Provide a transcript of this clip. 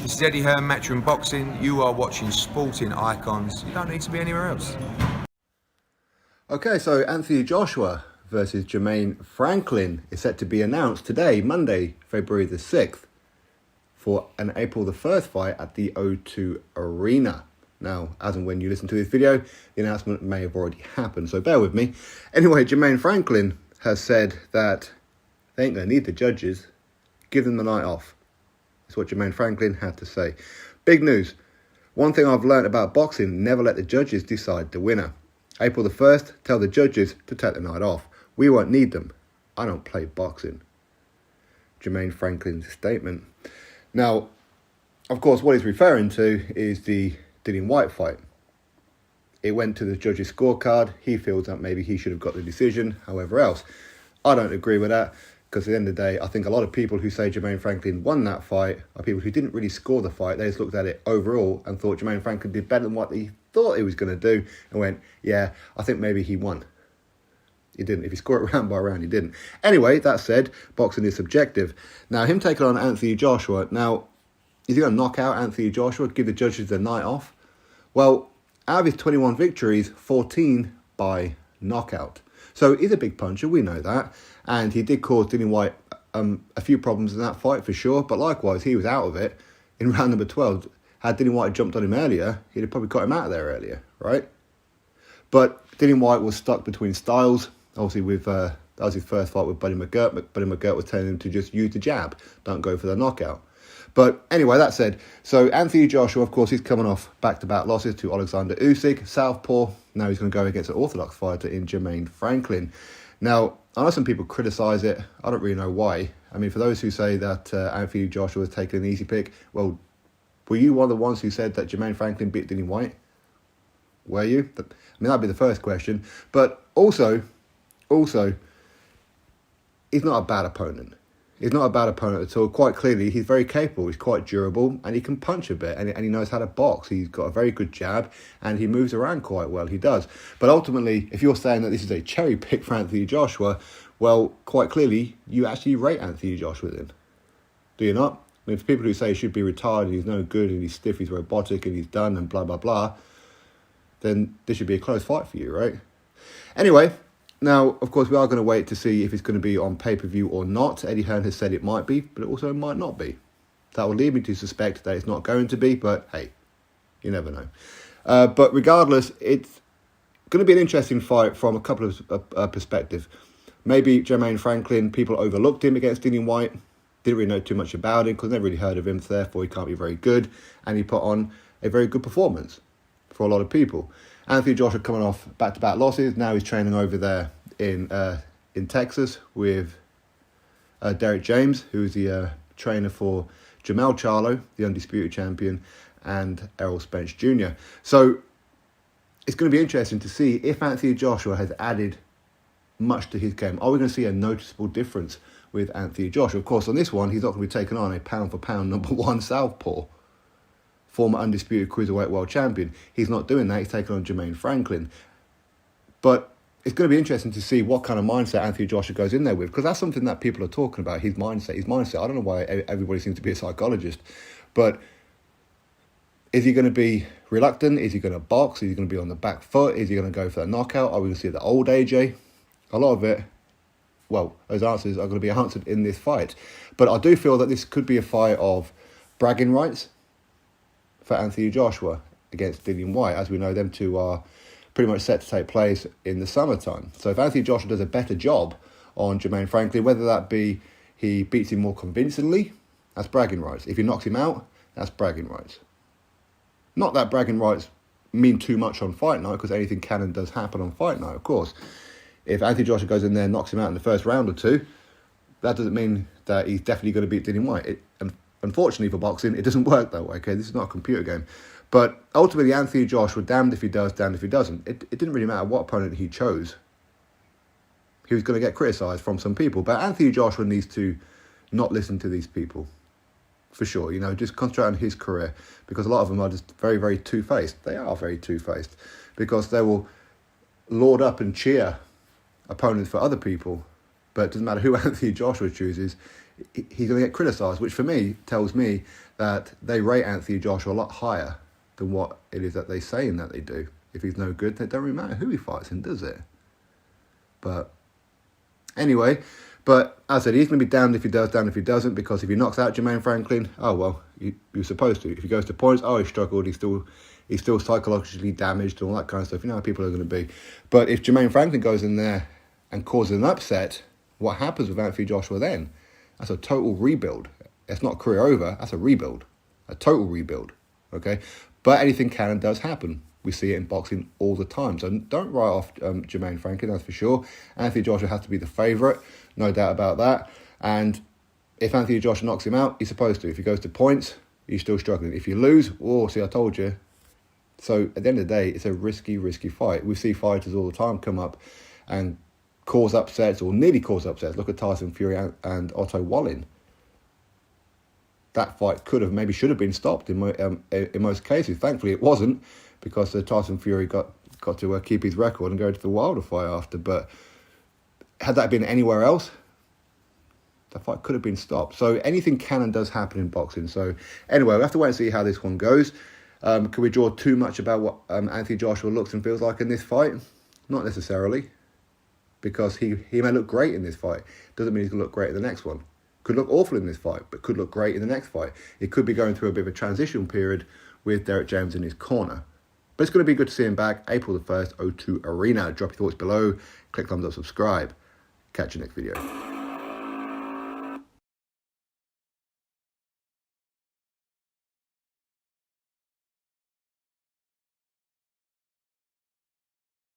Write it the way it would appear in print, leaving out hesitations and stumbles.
This is Eddie Hearn, Matchroom Boxing. You are watching Sporting Icons. You don't need to be anywhere else. Okay, so Anthony Joshua versus Jermaine Franklin is set to be announced today, Monday, February the 6th, for an April the 1st fight at the O2 Arena. Now, as and when you listen to this video, the announcement may have already happened, so bear with me. Anyway, Jermaine Franklin has said that they ain't going to need the judges. Give them the night off. That's what Jermaine Franklin had to say. Big news. One thing I've learned about boxing, never let the judges decide the winner. April the 1st, tell the judges to take the night off. We won't need them. I don't play boxing. Jermaine Franklin's statement. Now, of course, what he's referring to is the Dillian Whyte fight. It went to the judges' scorecard. He feels that maybe he should have got the decision, however else. I don't agree with that. Because at the end of the day, I think a lot of people who say Jermaine Franklin won that fight are people who didn't really score the fight. They just looked at it overall and thought Jermaine Franklin did better than what he thought he was going to do and went, yeah, I think maybe he won. He didn't. If you score it round by round, he didn't. Anyway, that said, boxing is subjective. Now, him taking on Anthony Joshua. Now, is he going to knock out Anthony Joshua, give the judges the night off? Well, out of his 21 victories, 14 by knockout. So he's a big puncher, we know that. And he did cause Dillian Whyte a few problems in that fight for sure. But likewise, he was out of it in round number 12. Had Dillian Whyte jumped on him earlier, he'd have probably got him out of there earlier, right? But Dillian Whyte was stuck between styles. Obviously, that was his first fight with Buddy McGirt. Buddy McGirt was telling him to just use the jab. Don't go for the knockout. But anyway, that said, so Anthony Joshua, of course, he's coming off back-to-back losses to Alexander Usyk, southpaw. Now he's going to go against an orthodox fighter in Jermaine Franklin. Now, I know some people criticise it. I don't really know why. I mean, for those who say that Anthony Joshua was taking an easy pick, well, were you one of the ones who said that Jermaine Franklin beat Dillian Whyte? Were you? I mean, that'd be the first question. But also, he's not a bad opponent. He's not a bad opponent at all. Quite clearly, he's very capable. He's quite durable, and he can punch a bit, and he knows how to box. He's got a very good jab, and he moves around quite well. He does. But ultimately, if you're saying that this is a cherry pick for Anthony Joshua, well, quite clearly, you actually rate Anthony Joshua then. Do you not? I mean, for people who say he should be retired, and he's no good, and he's stiff, he's robotic, and he's done, and blah, blah, blah, then this should be a close fight for you, right? Anyway, now, of course, we are going to wait to see if it's going to be on pay-per-view or not. Eddie Hearn has said it might be, but it also might not be. That will lead me to suspect that it's not going to be, but hey, you never know. But regardless, it's going to be an interesting fight from a couple of perspectives. Maybe Jermaine Franklin, people overlooked him against Dillian Whyte, didn't really know too much about him because they never really heard of him, so therefore he can't be very good, and he put on a very good performance for a lot of people. Anthony Joshua coming off back-to-back losses. Now he's training over there in Texas with Derek James, who's the trainer for Jamel Charlo, the undisputed champion, and Errol Spence Jr. So it's going to be interesting to see if Anthony Joshua has added much to his game. Are we going to see a noticeable difference with Anthony Joshua? Of course, on this one, he's not going to be taking on a pound-for-pound number one southpaw, former undisputed cruiserweight world champion. He's not doing that. He's taking on Jermaine Franklin. But it's going to be interesting to see what kind of mindset Anthony Joshua goes in there with, because that's something that people are talking about, his mindset. I don't know why everybody seems to be a psychologist, but is he going to be reluctant? Is he going to box? Is he going to be on the back foot? Is he going to go for a knockout? Are we going to see the old AJ? A lot of it, well, those answers are going to be answered in this fight. But I do feel that this could be a fight of bragging rights for Anthony Joshua against Dillian Whyte. As we know, them two are pretty much set to take place in the summertime. So if Anthony Joshua does a better job on Jermaine Franklin, whether that be he beats him more convincingly, that's bragging rights. If he knocks him out, that's bragging rights. Not that bragging rights mean too much on fight night, because anything can and does happen on fight night, of course. If Anthony Joshua goes in there and knocks him out in the first round or two, that doesn't mean that he's definitely going to beat Dillian Whyte. Unfortunately for boxing, it doesn't work that way, okay? This is not a computer game. But ultimately, Anthony Joshua, damned if he does, damned if he doesn't. It didn't really matter what opponent he chose. He was going to get criticised from some people. But Anthony Joshua needs to not listen to these people, for sure. You know, just concentrate on his career, because a lot of them are just very, very two-faced. They are very two-faced, because they will laud up and cheer opponents for other people, but it doesn't matter who Anthony Joshua chooses, he's going to get criticised, which for me tells me that they rate Anthony Joshua a lot higher than what it is that they saying that they do. If he's no good, it don't really matter who he fights in, does it? But anyway, but as I said, he's going to be damned if he does, damned if he doesn't, because if he knocks out Jermaine Franklin, oh well, you're supposed to. If he goes to points, oh, he struggled, he's still psychologically damaged and all that kind of stuff. You know how people are going to be. But if Jermaine Franklin goes in there and causes an upset, what happens with Anthony Joshua then? That's a total rebuild. It's not career over, that's a rebuild. A total rebuild, okay? But anything can and does happen. We see it in boxing all the time. So don't write off Jermaine Franklin, that's for sure. Anthony Joshua has to be the favourite, no doubt about that. And if Anthony Joshua knocks him out, he's supposed to. If he goes to points, he's still struggling. If you lose, oh, see, I told you. So at the end of the day, it's a risky fight. We see fighters all the time come up and cause upsets or nearly cause upsets. Look at Tyson Fury and Otto Wallin. That fight should have been stopped in most cases. Thankfully, it wasn't, because Tyson Fury got to keep his record and go to the Wilder fight after. But had that been anywhere else, the fight could have been stopped. So anything can and does happen in boxing. So anyway, we'll have to wait and see how this one goes. Can we draw too much about what Anthony Joshua looks and feels like in this fight? Not necessarily, because he may look great in this fight. Doesn't mean he's going to look great in the next one. Could look awful in this fight, but could look great in the next fight. It could be going through a bit of a transition period with Derek James in his corner. But it's going to be good to see him back April the 1st, O2 Arena. Drop your thoughts below. Click thumbs up, subscribe. Catch you next video.